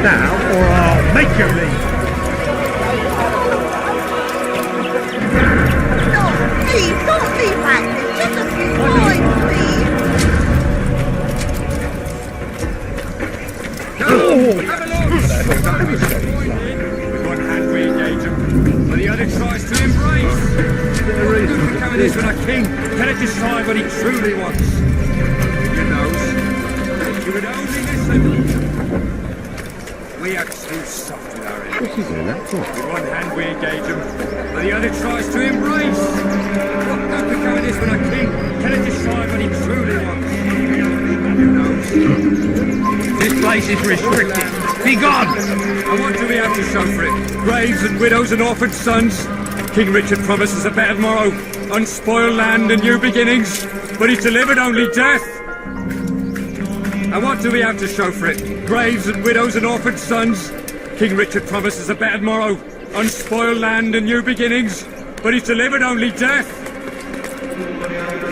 now, or I'll make you leave. No, please, don't leave like this. Just a few coins, please. Have a look! With one hand we engage him, but the other tries to embrace. What good becoming is when a king cannot decide what he truly wants. You know, if you would only listen. We are too soft with our enemies. With one hand we engage him, but the other tries to embrace. What good becoming is when a king cannot decide what he truly wants. You know. This place is restricted. Be gone! And what do we have to show for it? Graves and widows and orphaned sons. King Richard promises a better morrow, unspoiled land and new beginnings, but he's delivered only death. And what do we have to show for it? Graves and widows and orphaned sons. King Richard promises a better morrow, unspoiled land and new beginnings, but he's delivered only death.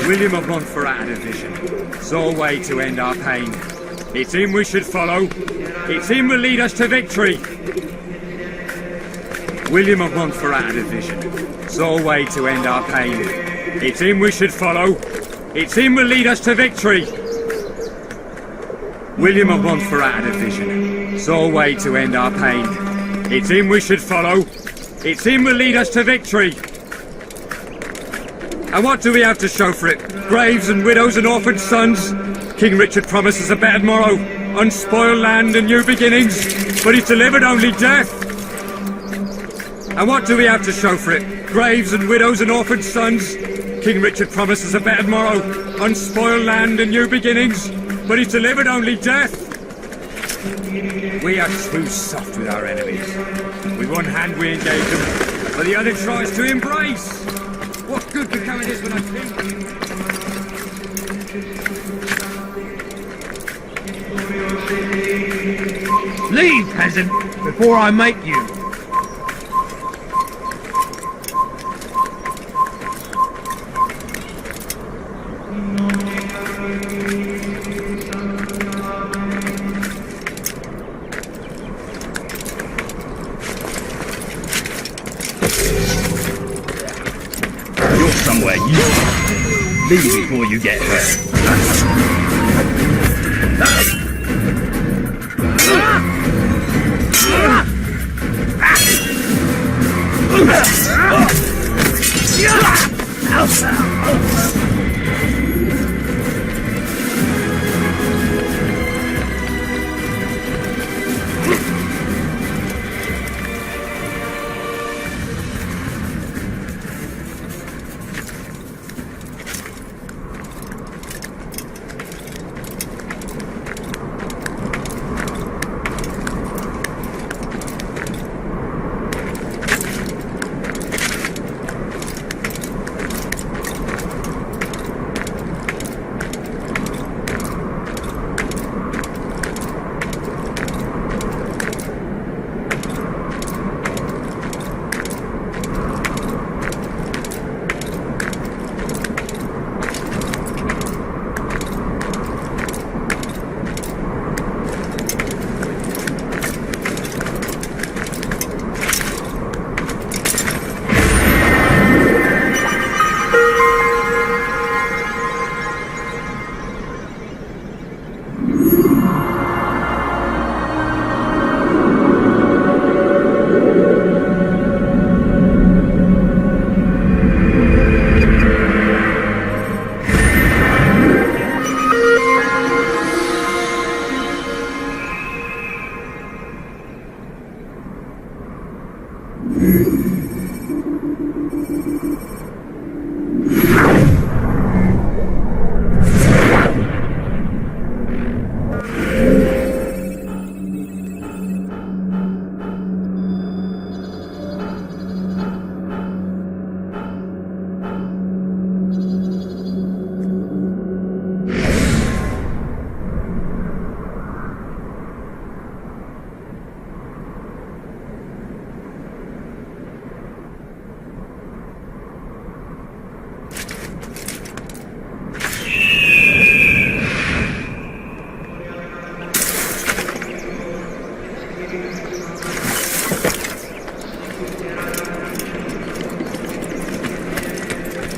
William of Montfort had a vision, saw a way to end our pain. It's him we should follow. It's him will lead us to victory. William of Montfort had a vision, saw a way to end our pain. It's him we should follow. It's him will lead us to victory. William of Montfort had a vision, saw a way to end our pain. It's him we should follow. It's him will lead us to victory. And what do we have to show for it? Graves and widows and orphaned sons. King Richard promises a better morrow, unspoiled land and new beginnings, but he's delivered only death. And what do we have to show for it? Graves and widows and orphaned sons. King Richard promises a better morrow, unspoiled land and new beginnings, but he's delivered only death. We are too soft with our enemies. With one hand we engage them, but the other tries to embrace. What good becoming is when I think... Leave, peasant, before I make you. You're somewhere useful. Leave before you get hurt.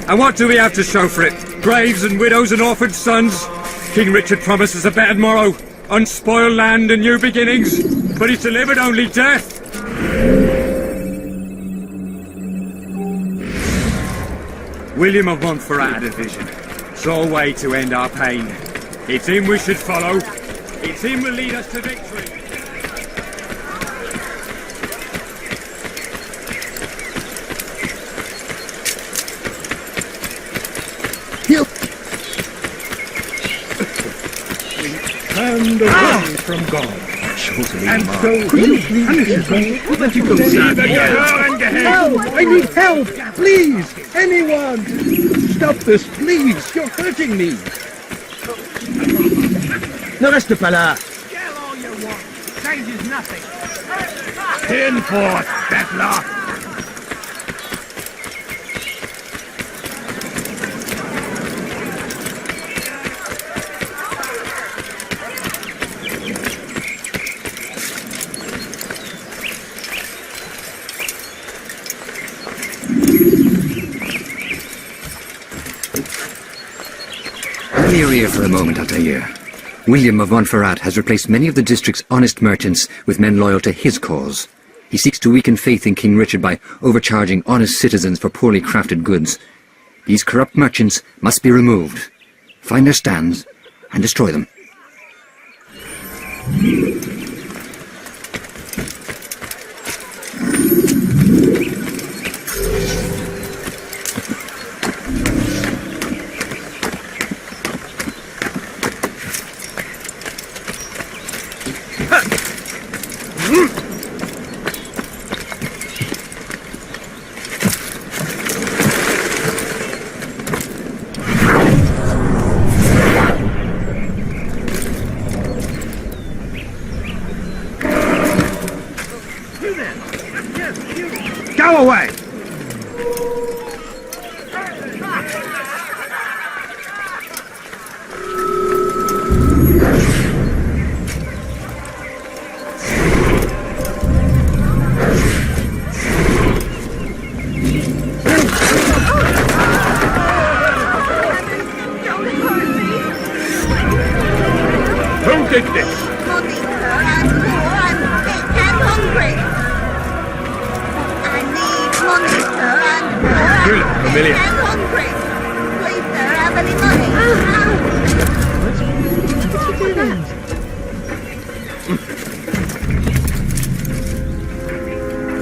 And what do we have to show for it? Graves and widows and orphaned sons? King Richard promises a better morrow, unspoiled land and new beginnings, but he's delivered only death. William of Montferrat had a vision. Saw a way to end our pain. It's him we should follow. It's him will lead us to victory. And away from God. And so he punishes us that you can see the Help! I need help! Please! Anyone! Stop this, please! You're hurting me! Ne reste pas là. Yell all you want. Changes nothing. In forth, Bettler! Clear ear for a moment, Altair. William of Montferrat has replaced many of the district's honest merchants with men loyal to his cause. He seeks to weaken faith in King Richard by overcharging honest citizens for poorly crafted goods. These corrupt merchants must be removed. Find their stands and destroy them. Go away! Who did this? Money, sir, I'm poor, I'm sick and hungry. I need money, sir, I'm poor, You I'm look sick familiar. and hungry. Please, sir, have any money?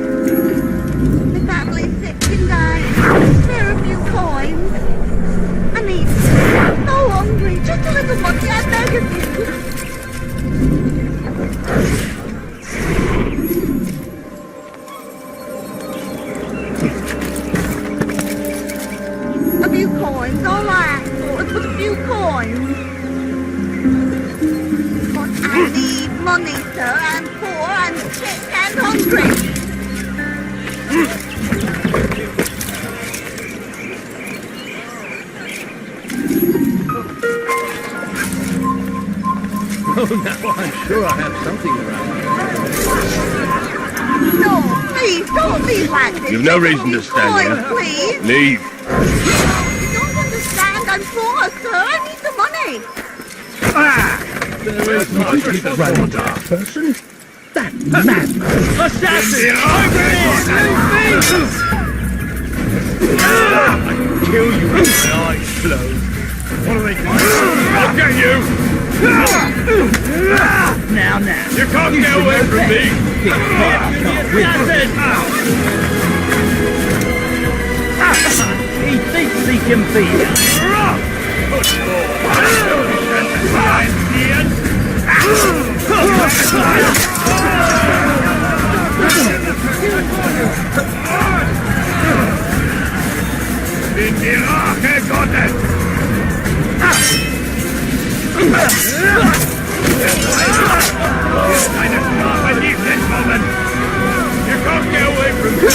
The family's sick and dying. Spare a few coins. I need so hungry. Just a little money, I beg of you. A few coins, all I ask for is but a few coins. But I need money, sir. I'm poor, I'm sick and hungry. Oh, now I'm sure I have something around. No, please, don't leave like this. You've no Just a reason to few stand coins, here. please. Leave. You don't understand. I'm poor, sir. I need the money. There is not a round person. That madman. Assassin! Kill you with my eyes closed. What are they doing? I'll get you! Now. You can't get away from me! Assassin! He thinks he can beat us. In die Rache Gottes! Eine Strafe nicht entkommen! You can't get away from me!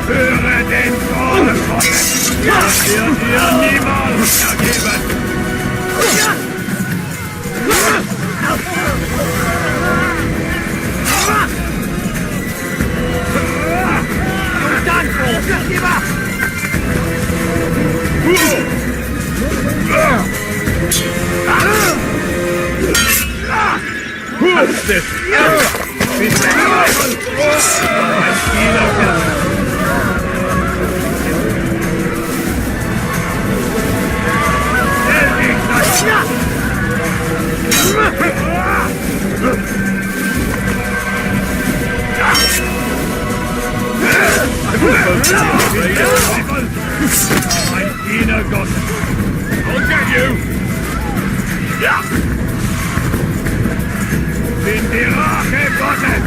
Höre den Zorn Gottes! Das wird dir niemals vergeben! Done for! Just give up! I'll get you! In die Rache Gottes!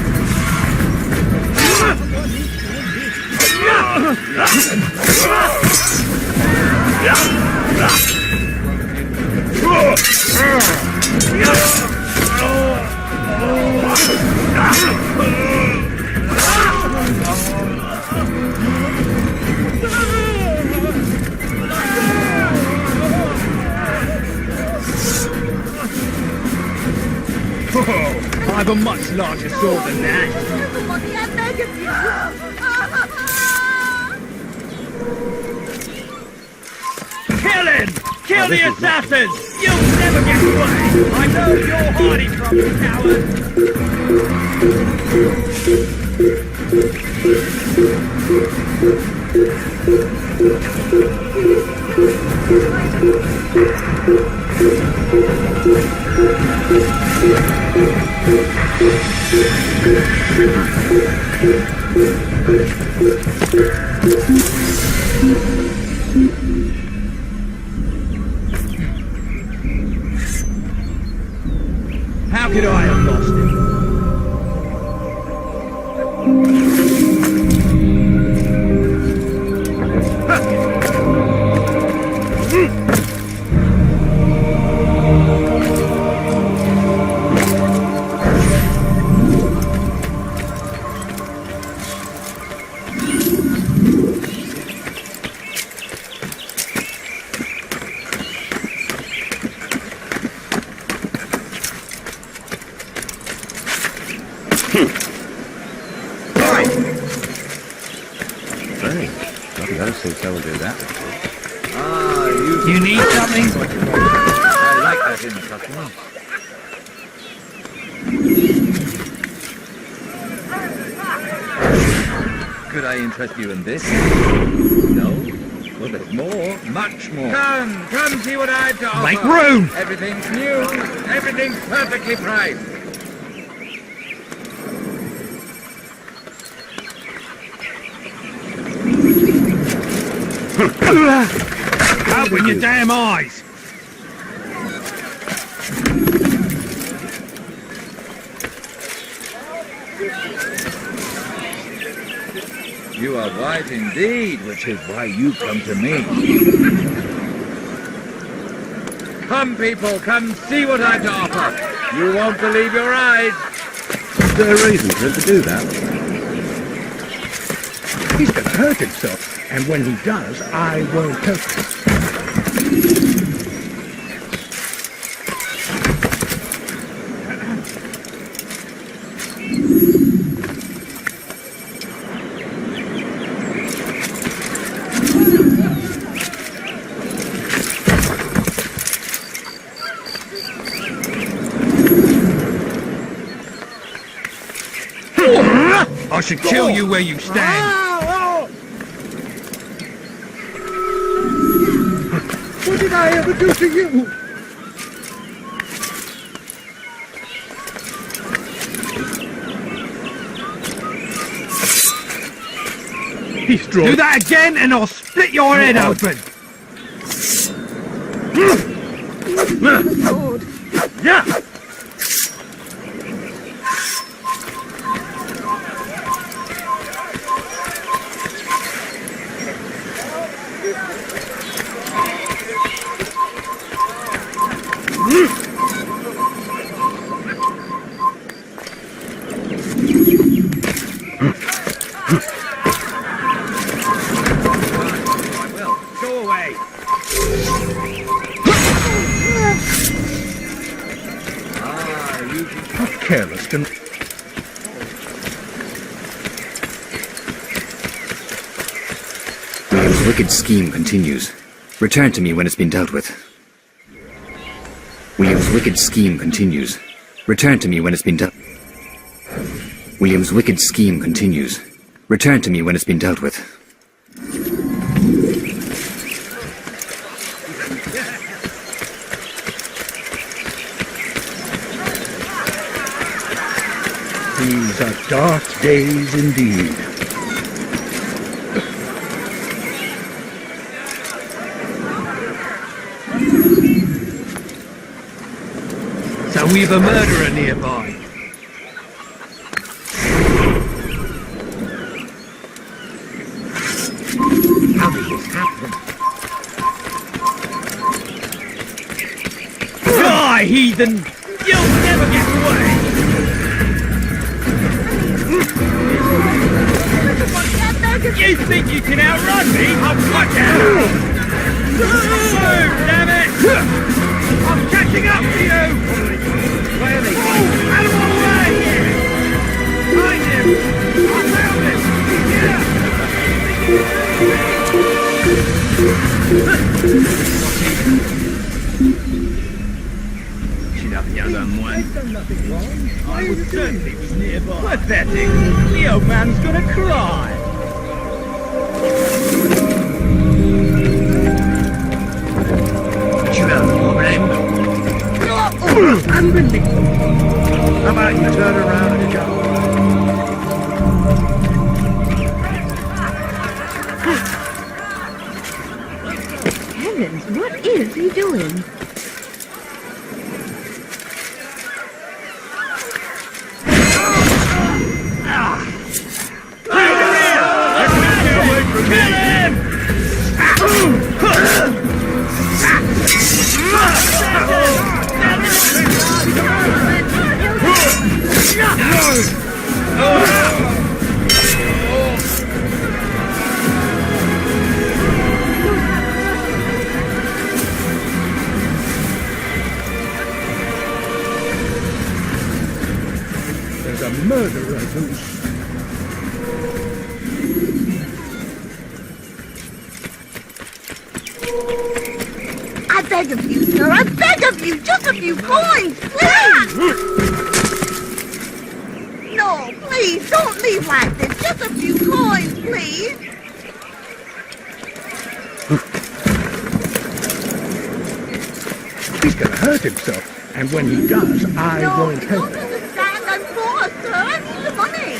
I have a much larger sword than that. Everybody, I beg of you. Kill him! Kill the assassin! You'll never get away! I know you're hardy from you, coward! How could I have lost him? You need something? I like that in the customer. Could I interest you in this? No? Well, there's more, much more. Come see what I've to offer. Make room! Everything's new, everything's perfectly priced. Open your damn eyes! You are wise indeed, which is why you come to me. Come, people, come see what I've to offer. You won't believe your eyes. Is there a reason for him to do that? He's going to hurt himself, and when he does, I won't help him. I should kill you where you stand. What did I ever do to you? He's drawn. Do that again and I'll split your head open. Lord. Yeah. Go away. How careless and... William's wicked scheme continues. Return to me when it's been dealt with. William's wicked scheme continues. Return to me when it's been done. William's wicked scheme continues. Return to me when it's been dealt with. These are dark days indeed. So we've a murderer nearby. How did this happen? Die, heathen! You'll never get away! You think you can outrun me? I'll watch out! Move, damn it! I'm catching up to you! Where are they? Oh, out of my way! Find him! I found him! Tu n'as rien d'un moine. I've done nothing wrong. Why are you doing Certainly this? was nearby. Pathetic! The old man's gonna cry! Tu as un problème? Unbelievable. How about you turn around and go? Heavens, what is he doing? Kill him! There's a murderer loose. I beg of you, sir, I beg of you, just a few coins, please! No, please, don't leave like this, just a few coins, please! He's going to hurt himself, and when he does, I No, won't you help don't him. understand, I'm poor, sir, I need the money!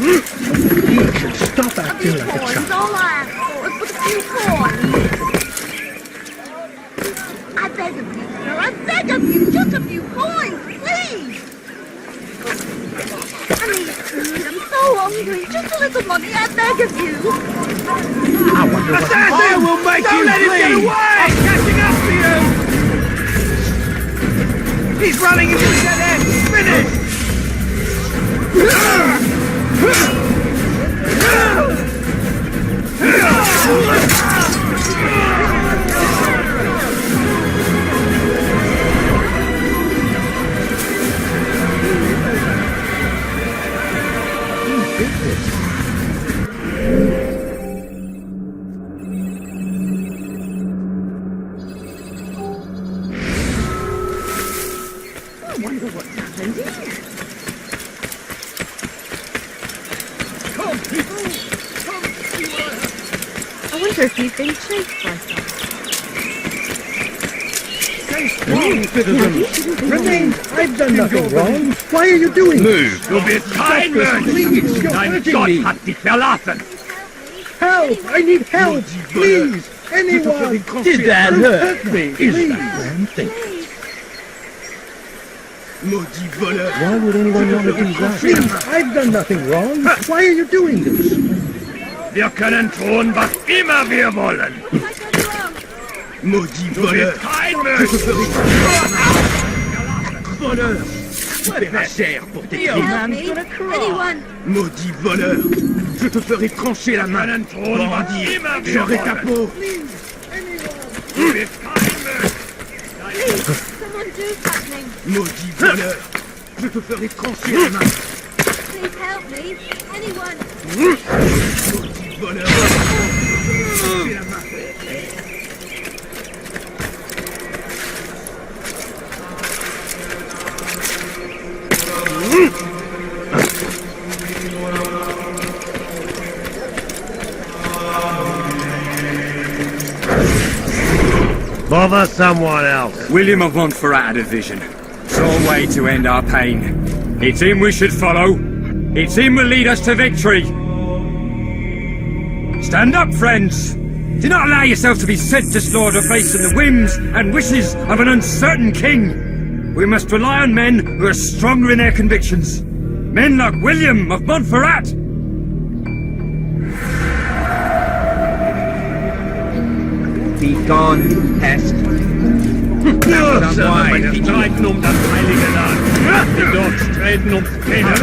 He should stop A acting few like a coins, child. all I ask for is but a few coins! I beg of you, sir, I beg of you, just a few coins, please! I need food, I'm so hungry, just a little money, I beg of you! I wonder what I will make you let him get away! I'm catching up to you! He's running into the dead end! Finish! I wonder what's happened here. Come, people! Come see what I have! I wonder if he's been chased by someone. wrong, citizen. Remain, I've done nothing wrong. Why are you doing this? Du bist kein Mensch! Please, you're Dein hurting Gott me. hat dich verlassen! Help! I need help! Please! Anyone! Did that hurt? Hurt me! Is Please! that Think. Why would anyone want to do that? Please, I've done nothing wrong. Why are you doing this? Wir können tun, was immer wir wollen! Du bist kein Mensch! Voleur! Paieras cher pour tes Help crimes! me! Anyone! Maudit voleur! Je te ferai trancher la main! Können tun, was Bandit! immer wir J'aurai ta wollen! peau! Du bist kein Mensch! Please, someone do something! Maudit voleur! Je te ferai trancher la main! Please help me! Anyone! Maudit voleur! Trancher la main! someone else? William of Montferrat had a vision. Saw a way to end our pain. It's him we should follow. It's him will lead us to victory. Stand up, friends. Do not allow yourself to be sent to slaughter based on the whims and wishes of an uncertain king. We must rely on men who are stronger in their convictions. Men like William of Montferrat. Be gone, pest. Someone streiten das heilige Land. Die dort streiten Kinder.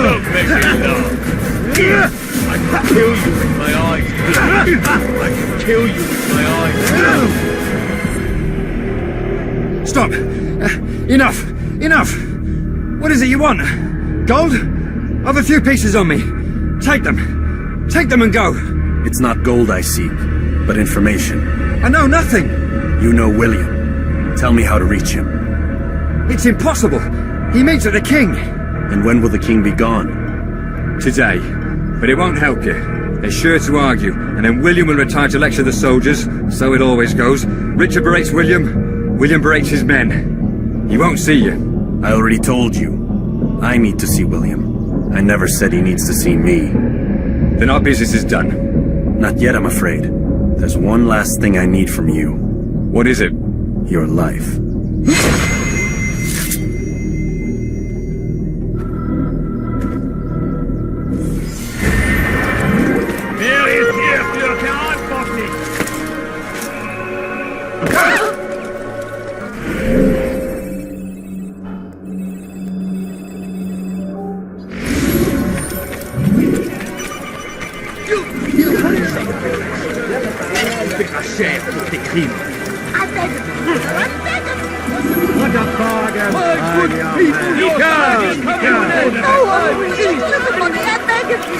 Don't make me laugh. I can kill you with my eyes. I can kill you with my eyes. Stop! Enough! Enough! What is it you want? Gold? I've a few pieces on me. Take them. Take them and go. It's not gold I seek, but information. I know nothing. You know William. Tell me how to reach him. It's impossible. He meets at the king. And when will the king be gone? Today. But it won't help you. They're sure to argue, and then William will retire to lecture the soldiers. So it always goes. Richard berates William. William berates his men. He won't see you. I already told you. I need to see William. I never said he needs to see me. Then our business is done. Not yet, I'm afraid. There's one last thing I need from you. What is it? Your life. Wer ist hier für verantwortlich? I beg of you, I beg of you. What a bargain! My good people, you can! Oh, just a little money, I beg of you.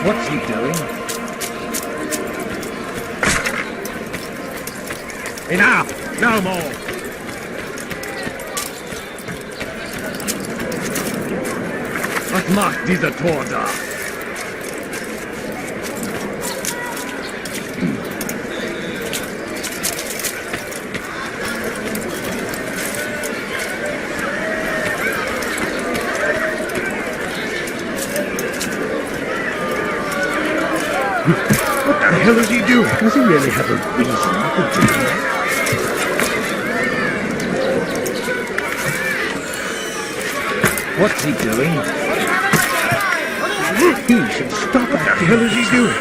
What's he doing? Enough! No more! Was macht dieser Tor da? What the hell is he doing? Does he really have a reason for doing that? What's he doing? He should stop. What the hell is he doing?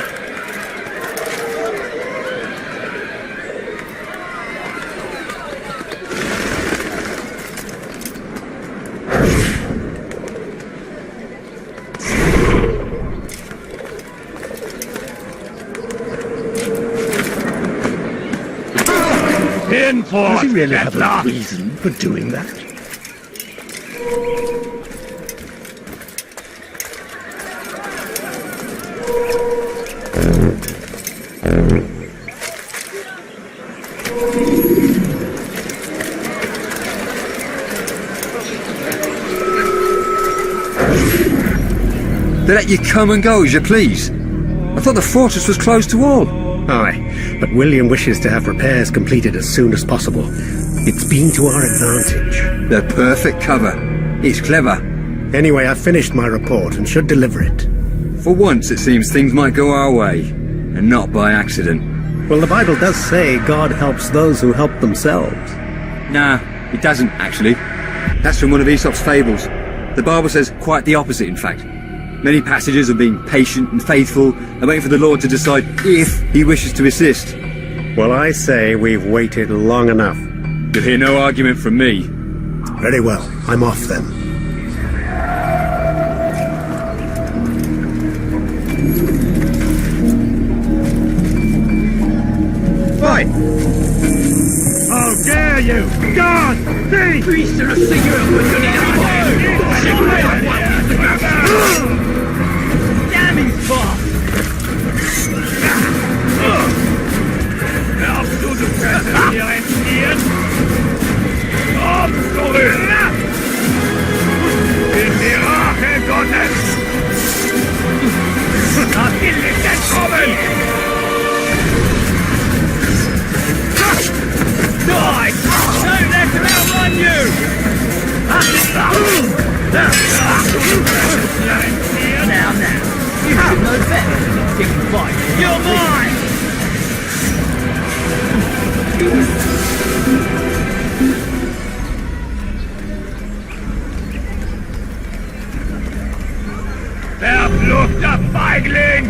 Does he really have a reason for doing that? They let you come and go as you please. I thought the fortress was closed to all. Aye, but William wishes to have repairs completed as soon as possible. It's been to our advantage. The perfect cover. It's clever. Anyway, I've finished my report and should deliver it. For once, it seems things might go our way, and not by accident. Well, the Bible does say God helps those who help themselves. Nah, it doesn't, actually. That's from one of Aesop's fables. The Bible says quite the opposite, in fact. Many passages of being patient and faithful and waiting for the Lord to decide if he wishes to assist. Well, I say we've waited long enough. You'll hear no argument from me. Very well, I'm off then. Fine! How dare you! God! See! Beast are a singer! Damn his boss! Darfst du so Köpfe hier entziehen? Komm zurück! In die Rache Gottes! haggling!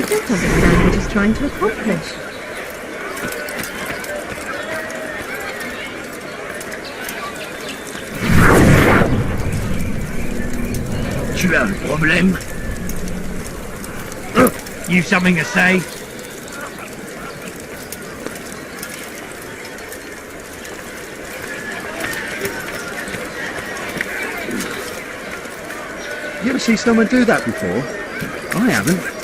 I don't understand what he's trying to accomplish. Tu as un problème? You something to say? You ever see someone do that before? I haven't.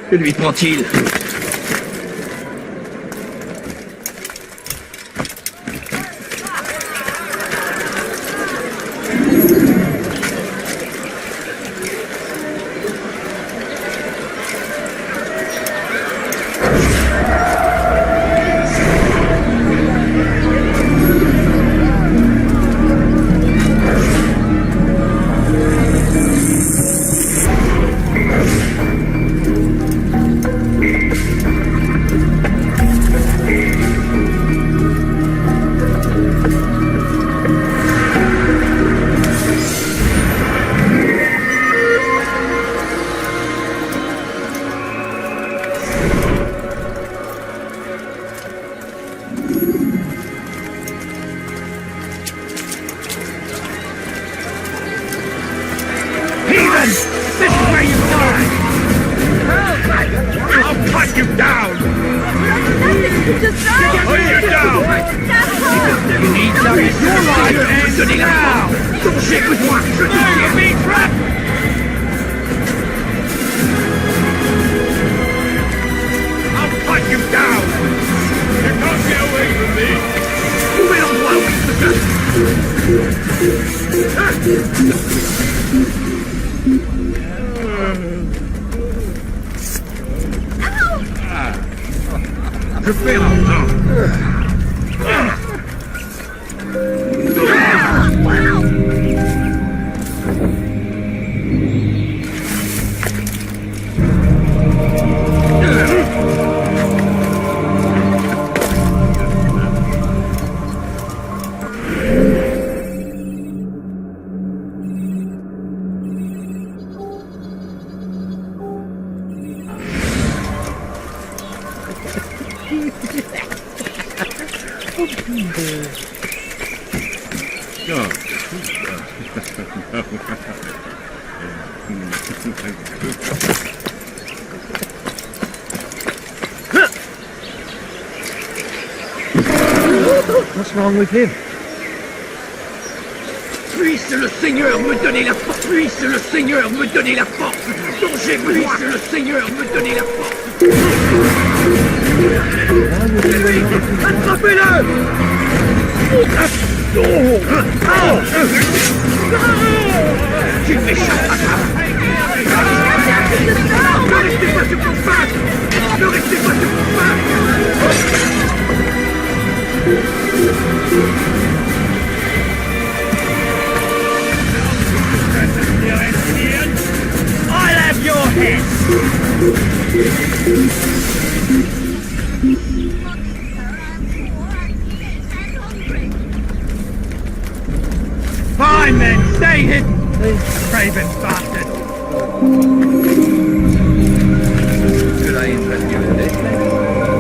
Que lui prend-il? Heathen! This is where you die! I'll cut you down! Put you down! You need some of your life and now! Don't shit with moi! You're being trapped! I'll cut you down! You can't get away from me! Move it on, Je fais maintenant. What's wrong with him? Puisse le Seigneur me donner la force! Puisse le Seigneur me donner la force! Dont j'ai besoin! Puisse le Seigneur me donner la force! Attrapez-le! Tu m'échapperas! Ne restez pas sur vos pattes! Ne restez pas sur vos pattes! I'll have your head! Fine then, stay hidden! Craven bastard! Could I interest you in this, then?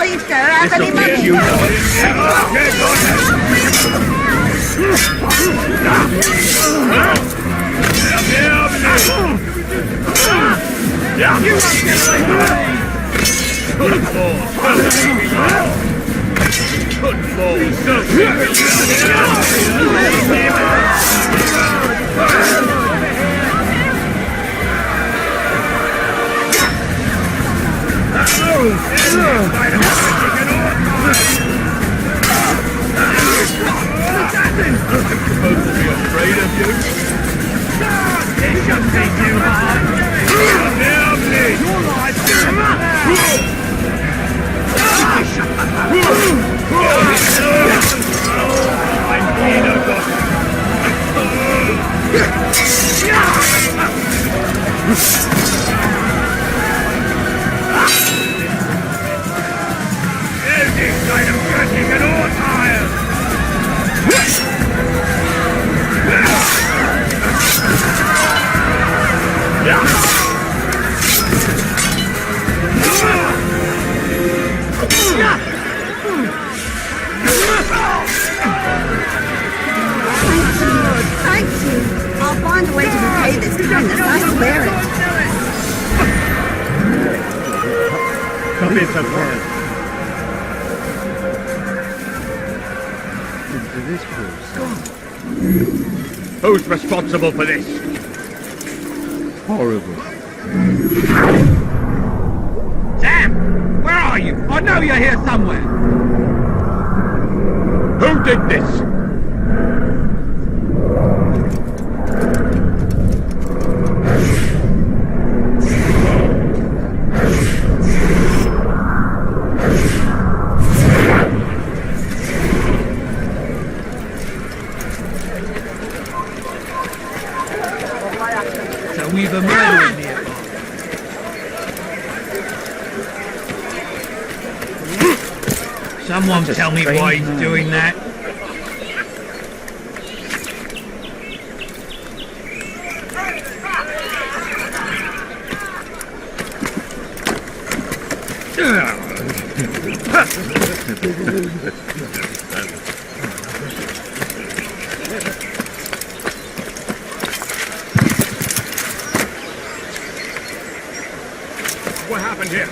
Please, sir, have any money? You won't get away from me! Good Thank you. I'll find a way to repay this kindness, I swear it. Come into bed. Who's responsible for this? Horrible. Sam! Where are you? I know you're here somewhere! Who did this? So we've a murder nearby. Someone tell me why he's doing that. What happened here?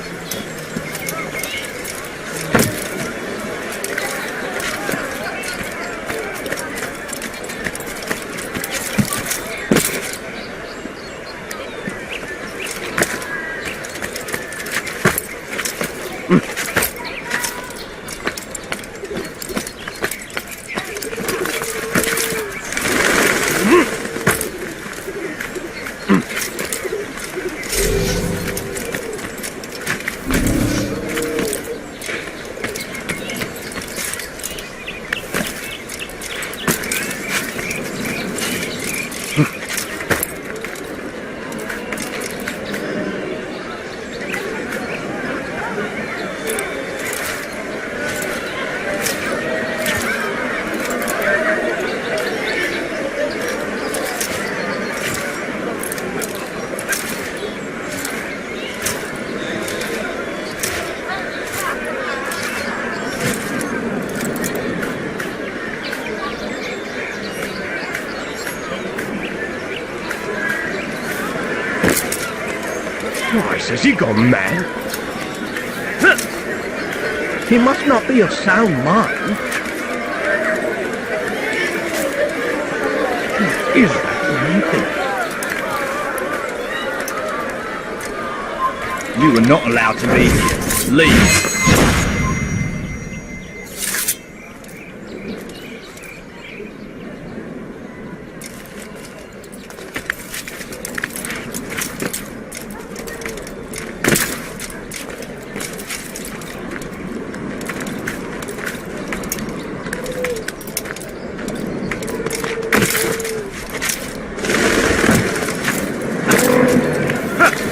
Christ, has he gone mad? He must not be of sound mind. Is that You are not allowed to be here. Leave.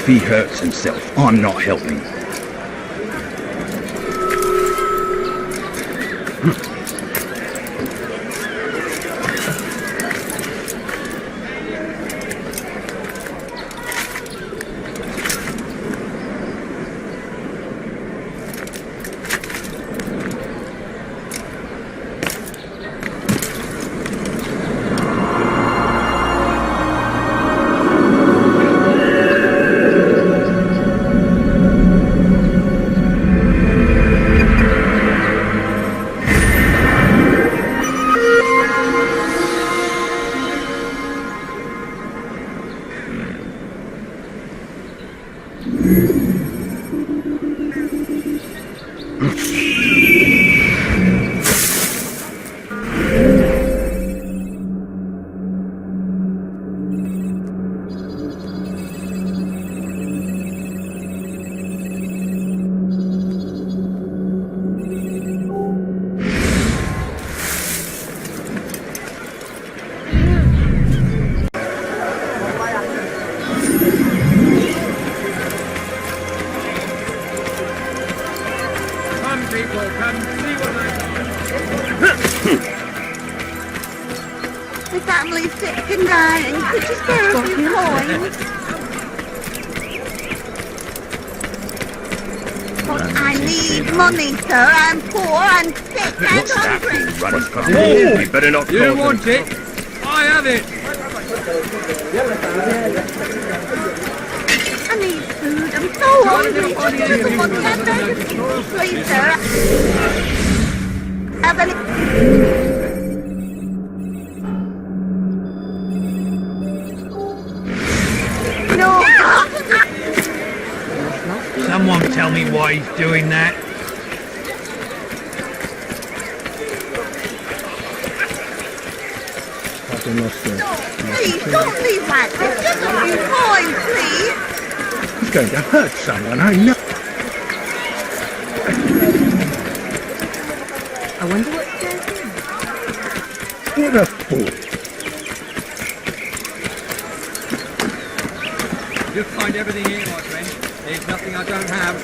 If he hurts himself, I'm not helping. Come, people, come see what I've done. The family's sick and dying. Could you spare a few coins? But I need money, sir. I'm poor and sick and hungry. We better not You want it? I have it. I need food. I'm so hungry. Just a little money. I'm begging you. Please, sir. Have any... No. Someone tell me why he's doing that. Please, don't leave like this. Just a few coins, please. He's going to hurt someone, I know. I wonder what they're doing. What a fool. You'll find everything here, my friend. There's nothing I don't have.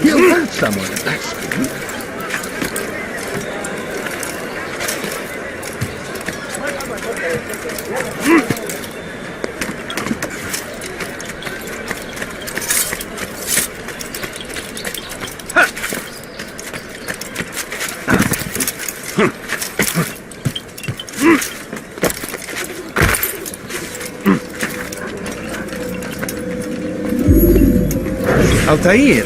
He'll hurt someone at that speed. Altair,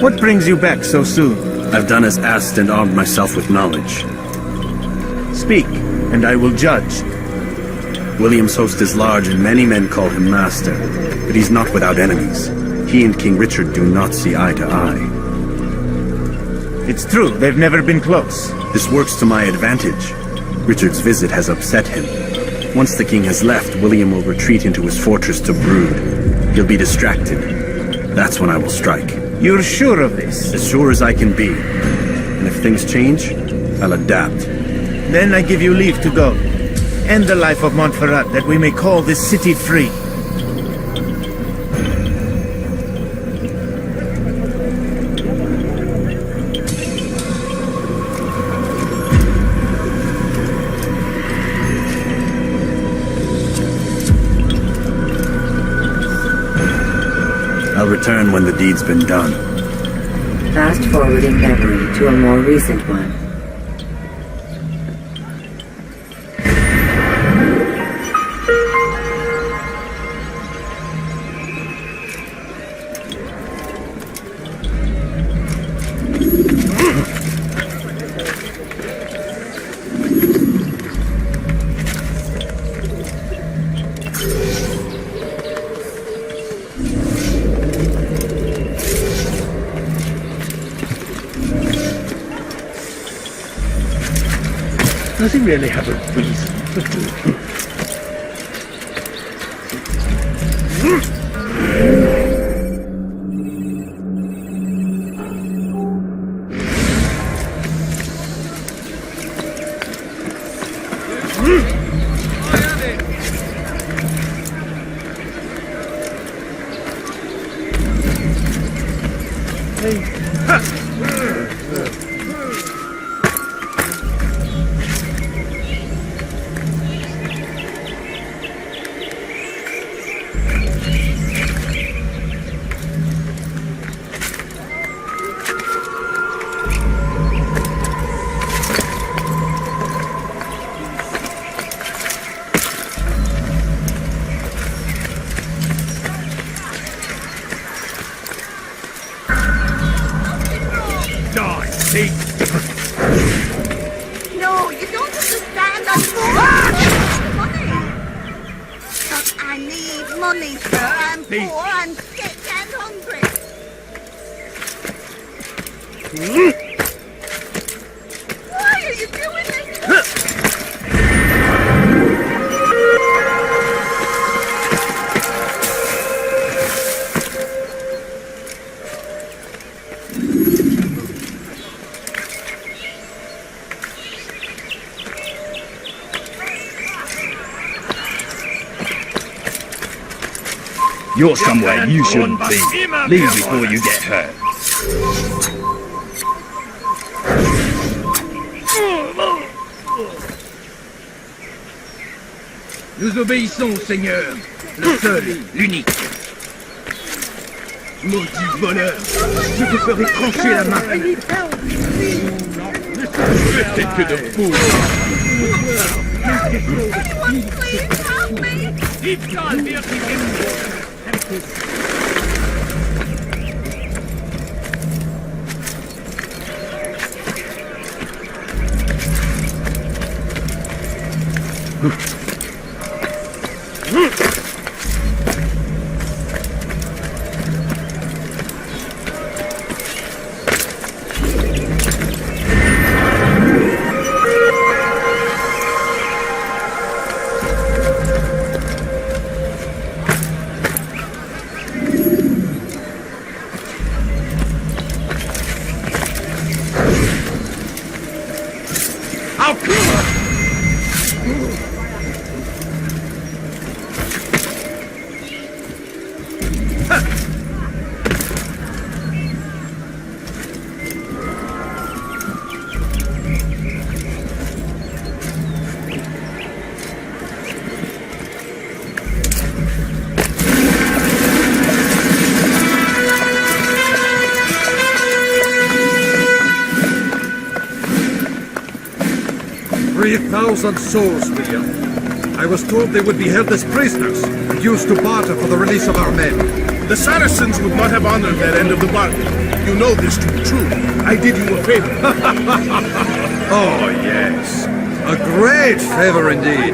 what brings you back so soon? I've done as asked and armed myself with knowledge. Speak, and I will judge. William's host is large and many men call him master, but he's not without enemies. He and King Richard do not see eye to eye. It's true, they've never been close. This works to my advantage. Richard's visit has upset him. Once the king has left, William will retreat into his fortress to brood. He'll be distracted. That's when I will strike. You're sure of this? As sure as I can be. And if things change, I'll adapt. Then I give you leave to go. End the life of Montferrat, that we may call this city free. I'll return when the deed's been done. Fast forwarding memory to a more recent one. Does he really have a reason for doing it? No, you don't understand. I'm poor. Money. But I need money, sir. I'm poor and sick and hungry. Why are you doing this? You're somewhere you shouldn't be. Leave before you get hurt. Nous obéissons, Seigneur. Le seul, l'unique. Maudit voleur! Je te ferai trancher la main! C'était que de fous. Anyone please help me? "3,000 souls, William. I was told they would be held as prisoners and used to barter for the release of our men. The Saracens would not have honored their end of the bargain. You know this to be true. I did you a favor. Oh, yes. A great favor indeed.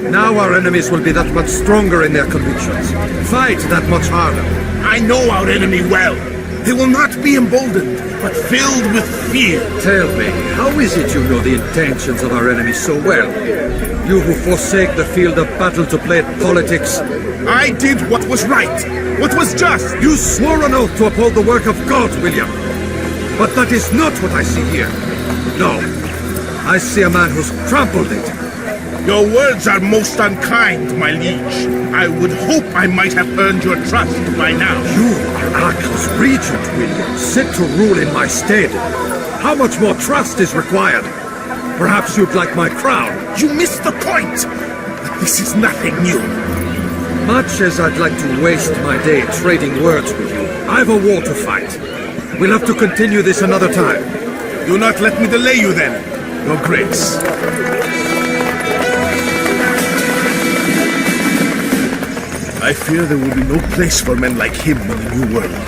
Now our enemies will be that much stronger in their convictions. Fight that much harder. I know our enemy well. They will not be emboldened, but filled with fear. Tell me, how is it you know the intentions of our enemies so well? You who forsake the field of battle to play politics. I did what was right, what was just. You swore an oath to uphold the work of God, William. But that is not what I see here. No, I see a man who's trampled it. Your words are most unkind, my liege. I would hope I might have earned your trust by now. You are Arkell's regent, William, set to rule in my stead. How much more trust is required? Perhaps you'd like my crown. You missed the point. This is nothing new. Much as I'd like to waste my day trading words with you, I've a war to fight. We'll have to continue this another time. Do not let me delay you then, Your Grace. I fear there will be no place for men like him in the New World.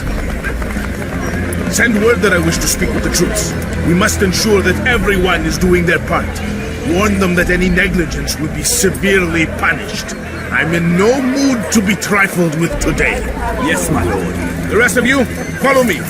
Send word that I wish to speak with the troops. We must ensure that everyone is doing their part. Warn them that any negligence would be severely punished. I'm in no mood to be trifled with today. Yes, my lord. The rest of you, follow me.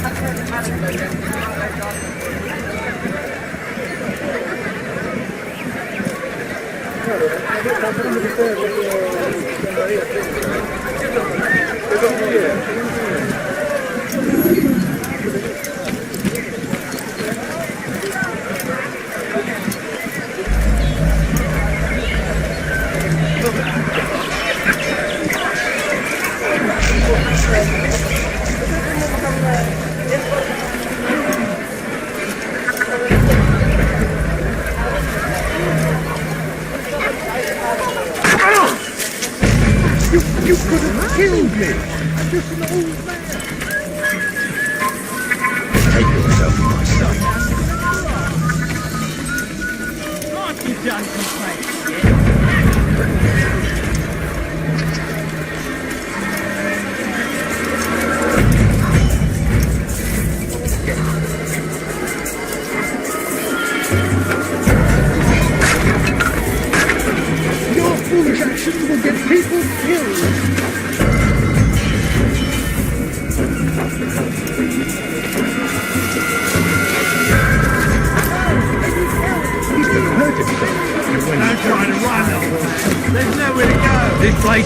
You could have killed me! I'm just an old man! Take yourself, my son. Aren't you done complaining? Your foolish actions will get people killed!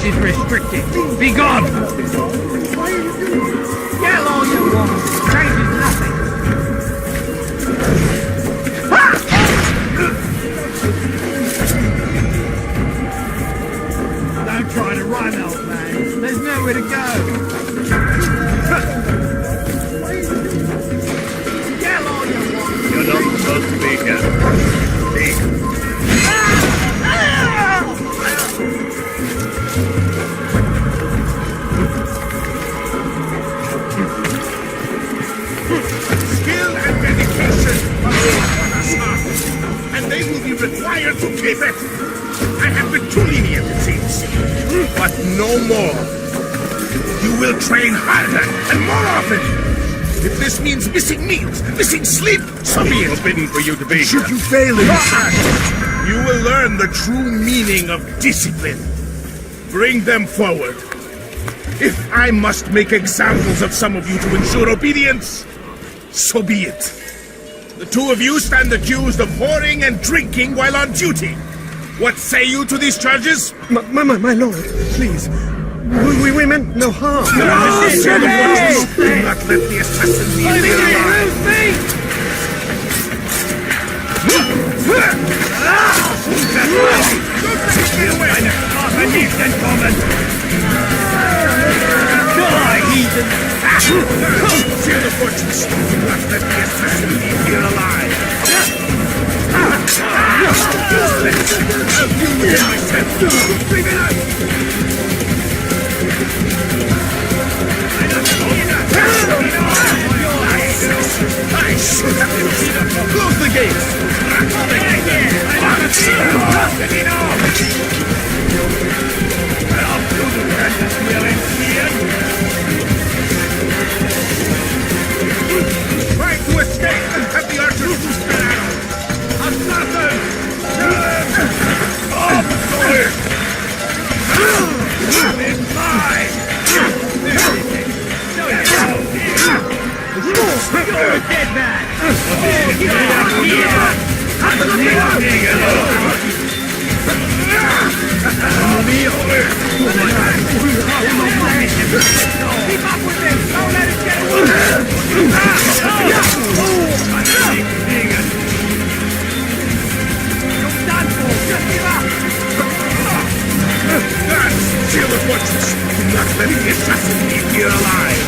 This is restricted. Be gone! Get all you want. Changes nothing. Don't try to run, old man. There's nowhere to go. Get all you want. You're not supposed to be here. Skill and dedication are all on us now, and they will be required to keep it. I have been too lenient, it seems. But no more. You will train harder and more often. If this means missing meals, missing sleep, so be it. Forbidden for you to be Should you fail in this act, you will learn the true meaning of discipline. Bring them forward. If I must make examples of some of you to ensure obedience, so be it. The two of you stand accused of whoring and drinking while on duty. What say you to these charges? My lord, please. We meant no harm. Do not let the assassin leave me alive. Fear the fortress. Do not let the assassin leave here alive. I'll deal with it myself. Bring it up. I should have been. Close the gates. Trying to escape and have the archers shoot their arrows. Assassin! It's mine! You're a dead man! Keep up with him! Don't let him get away! You're done for! Just give up! Seal the fortress! Do not let the assassin leave here alive!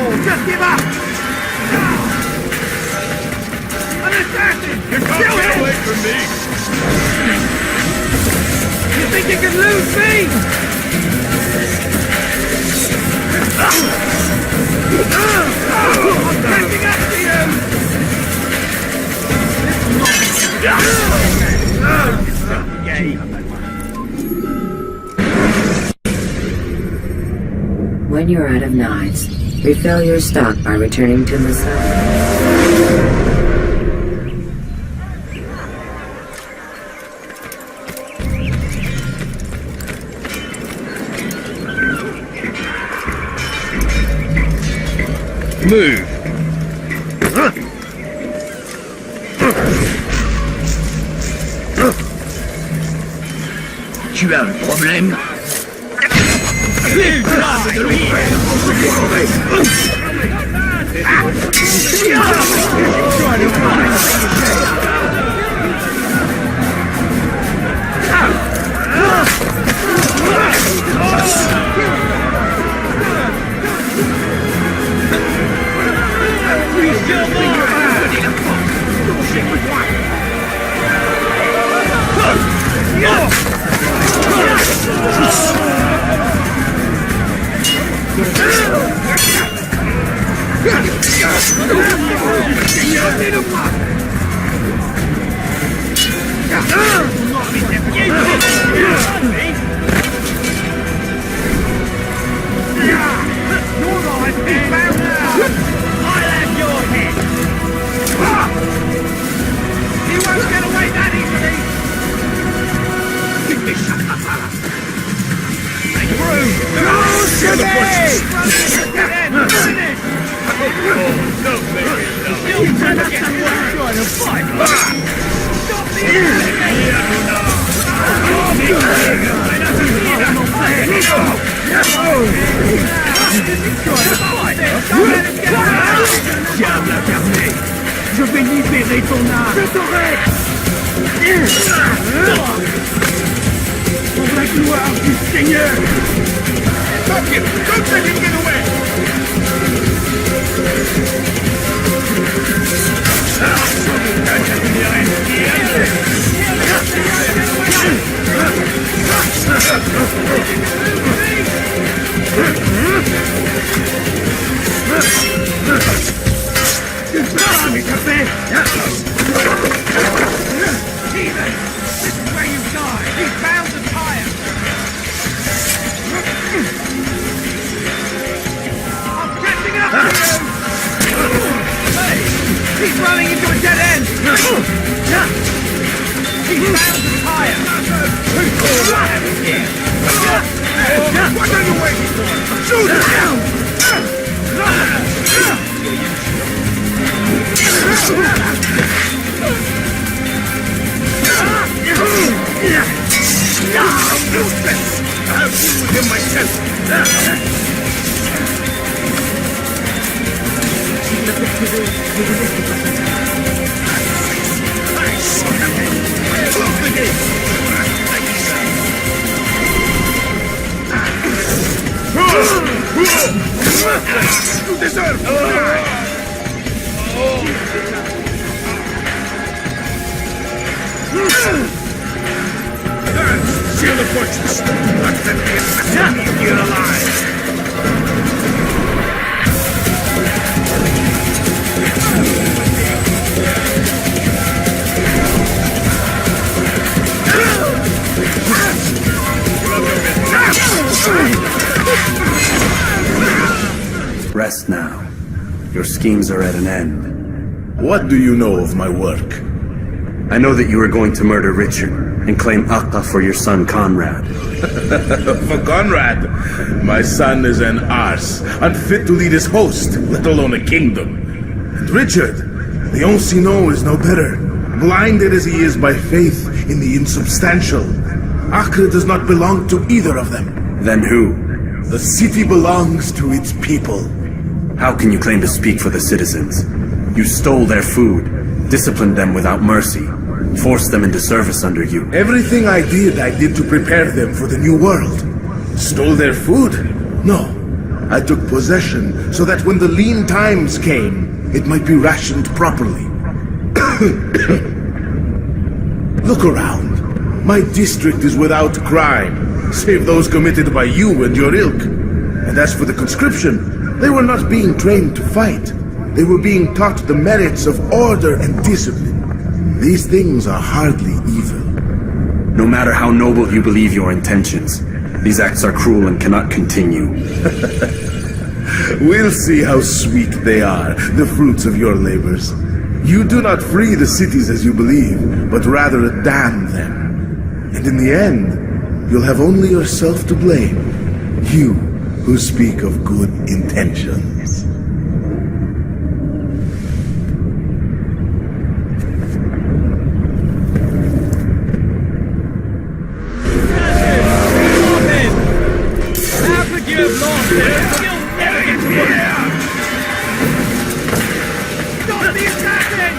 Just give up! An assassin! You can't Kill get him! away from me! You think you can lose me? I'm catching up to When you're out of knives, refill your stock by returning to the sun. Move! Tu as un problème? Diable incarné! Je vais libérer ton âme! Je t'aurai! Pour la gloire du Seigneur! Stop him! Don't let him get away! He's running into a dead end! He's bound to tire! What are you waiting for? Shoot him down! I'll deal with him myself! Close the gate! You deserve to die! Seal the fortress! Let them get you alive! Rest now. Your schemes are at an end. What do you know of my work? I know that you are going to murder Richard and claim Akka for your son Conrad. For Conrad, my son is an arse, unfit to lead his host, let alone a kingdom. And Richard, the Oncino is no better, blinded as he is by faith in the insubstantial. Acre does not belong to either of them. Then who? The city belongs to its people. How can you claim to speak for the citizens? You stole their food, disciplined them without mercy, forced them into service under you. Everything I did to prepare them for the new world. Stole their food? No. I took possession so that when the lean times came, it might be rationed properly. Look around. My district is without crime, save those committed by you and your ilk. And as for the conscription, they were not being trained to fight. They were being taught the merits of order and discipline. These things are hardly evil. No matter how noble you believe your intentions, these acts are cruel and cannot continue. We'll see how sweet they are, the fruits of your labors. You do not free the cities as you believe, but rather damn them. And in the end, you'll have only yourself to blame. You who speak of good intentions. You've lost it! You'll never get to here! Stop the assassin!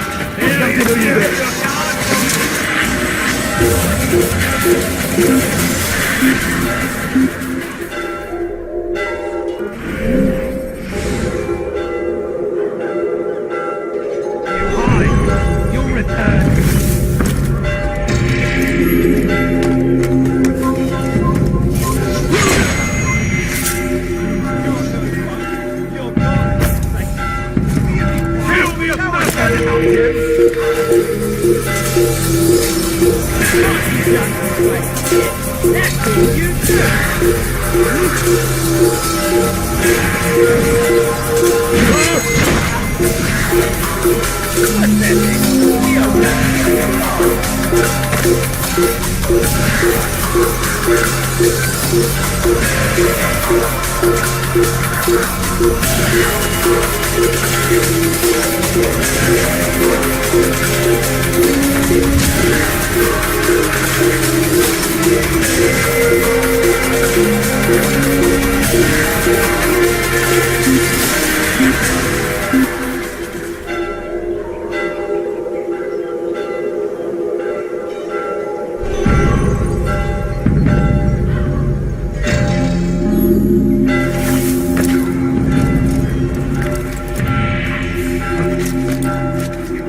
You hide! You'll return!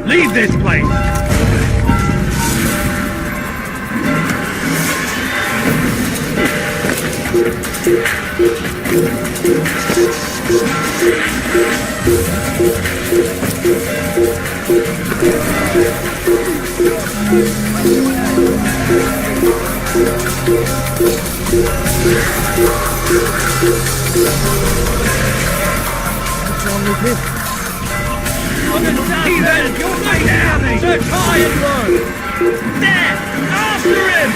Leave this place! What's wrong with him? Heathen, you're laid down! Search high and low! There! After him!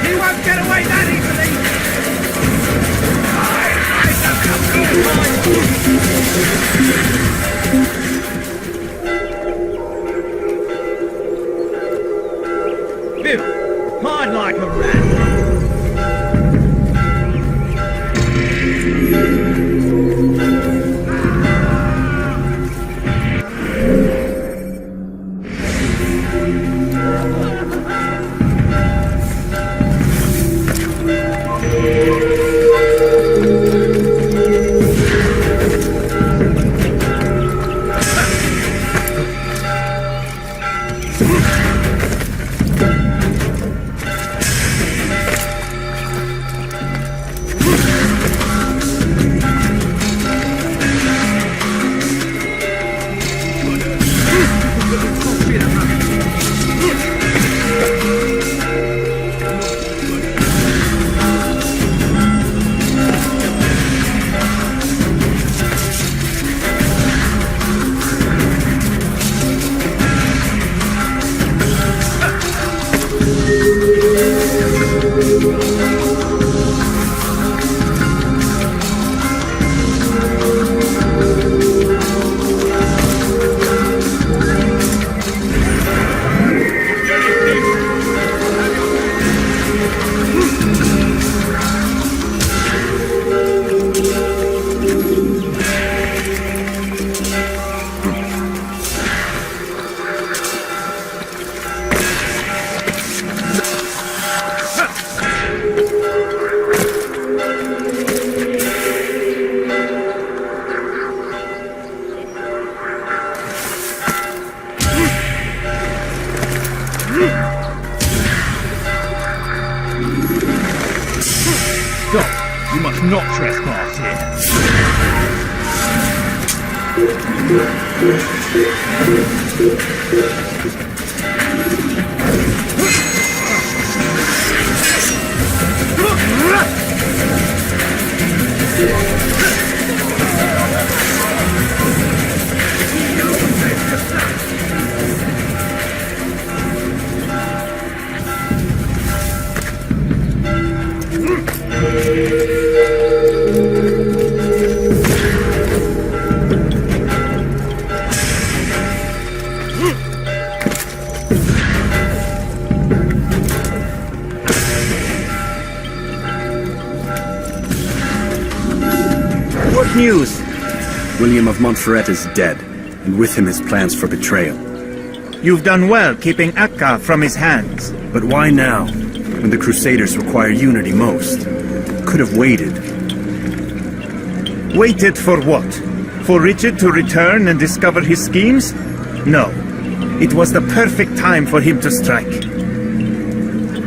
He won't get away that easily! Biff, hide like a rat. Stop! You must not trespass here. What news? William of Montferrat is dead, and with him his plans for betrayal. You've done well keeping Akka from his hands. But why now, when the Crusaders require unity most? Could have waited. Waited for what? For Richard to return and discover his schemes? No. It was the perfect time for him to strike.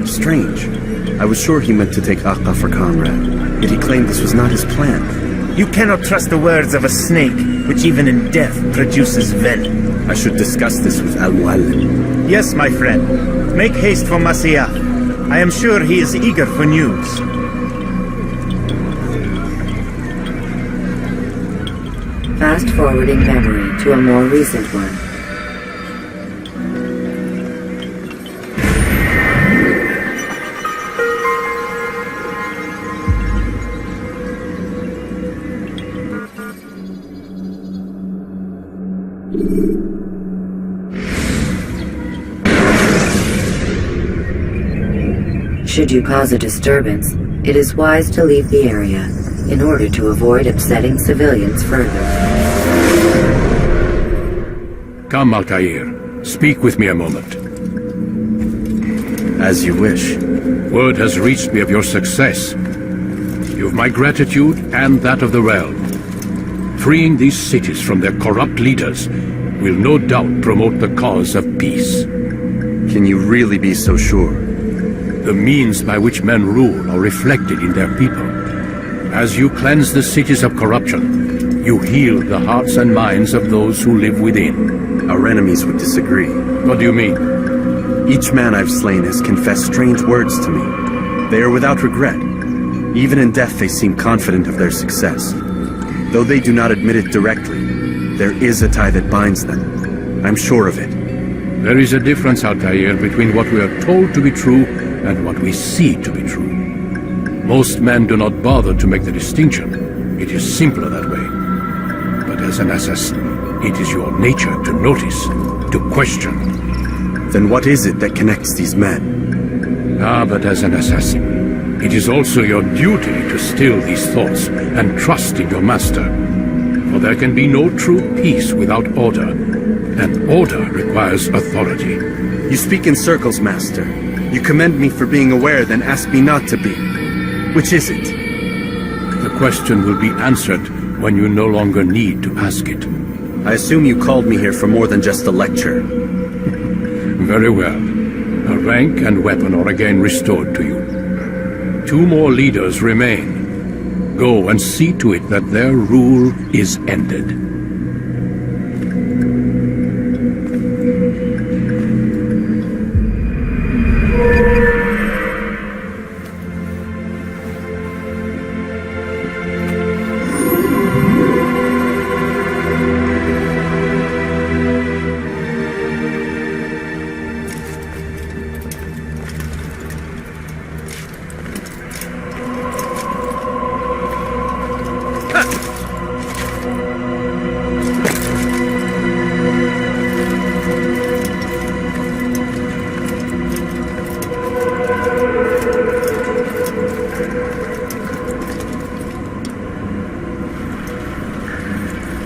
Strange. I was sure he meant to take Akka for Conrad, yet he claimed this was not his plan. You cannot trust the words of a snake, which even in death produces venom. I should discuss this with Al-Muallim. Yes, my friend. Make haste for Masyaf. I am sure he is eager for news. Fast-forwarding memory to a more recent one. Should you cause a disturbance, it is wise to leave the area in order to avoid upsetting civilians further. Come, Altair. Speak with me a moment. As you wish. Word has reached me of your success. You have my gratitude and that of the realm. Freeing these cities from their corrupt leaders will no doubt promote the cause of peace. Can you really be so sure? The means by which men rule are reflected in their people. As you cleanse the cities of corruption, you heal the hearts and minds of those who live within. Our enemies would disagree. What do you mean? Each man I've slain has confessed strange words to me. They are without regret. Even in death they seem confident of their success. Though they do not admit it directly, there is a tie that binds them. I'm sure of it. There is a difference, Altair, between what we are told to be true and what we see to be true. Most men do not bother to make the distinction. It is simpler that way. But as an assassin, it is your nature to notice, to question. Then what is it that connects these men? But as an assassin, it is also your duty to still these thoughts and trust in your master. For there can be no true peace without order, and order requires authority. You speak in circles, master. You commend me for being aware, then ask me not to be. Which is it? The question will be answered when you no longer need to ask it. I assume you called me here for more than just a lecture. Very well. A rank and weapon are again restored to you. 2 more leaders remain. Go and see to it that their rule is ended.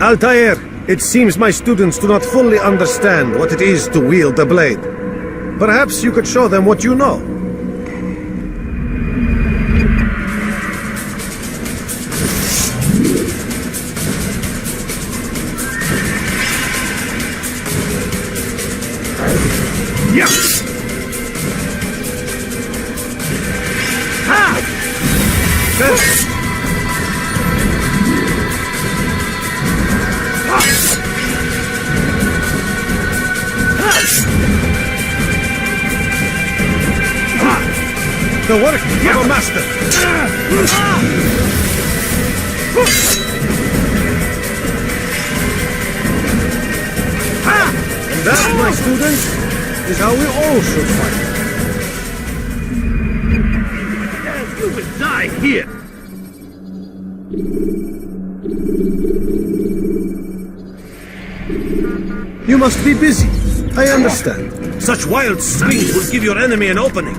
Altair, it seems my students do not fully understand what it is to wield the blade. Perhaps you could show them what you know. The work of a master. And that, my students, is how we all should fight. You will die here. You must be busy. I understand. Such wild swings will give your enemy an opening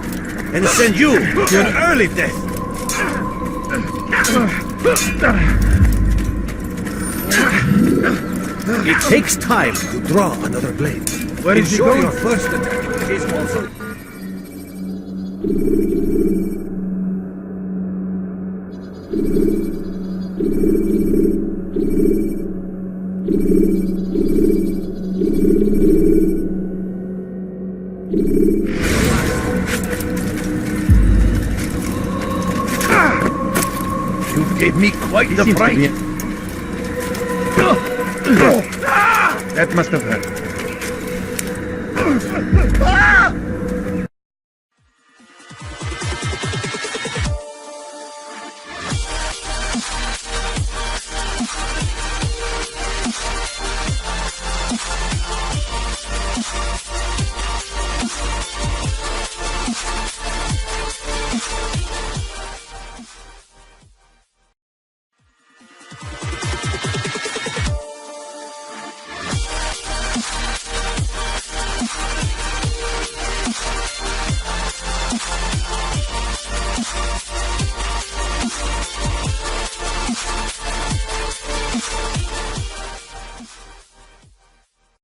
and send you to an early death. It takes time to draw another blade. Where is he Ensure going? your first attack is also... You gave me quite the fright. That must have hurt.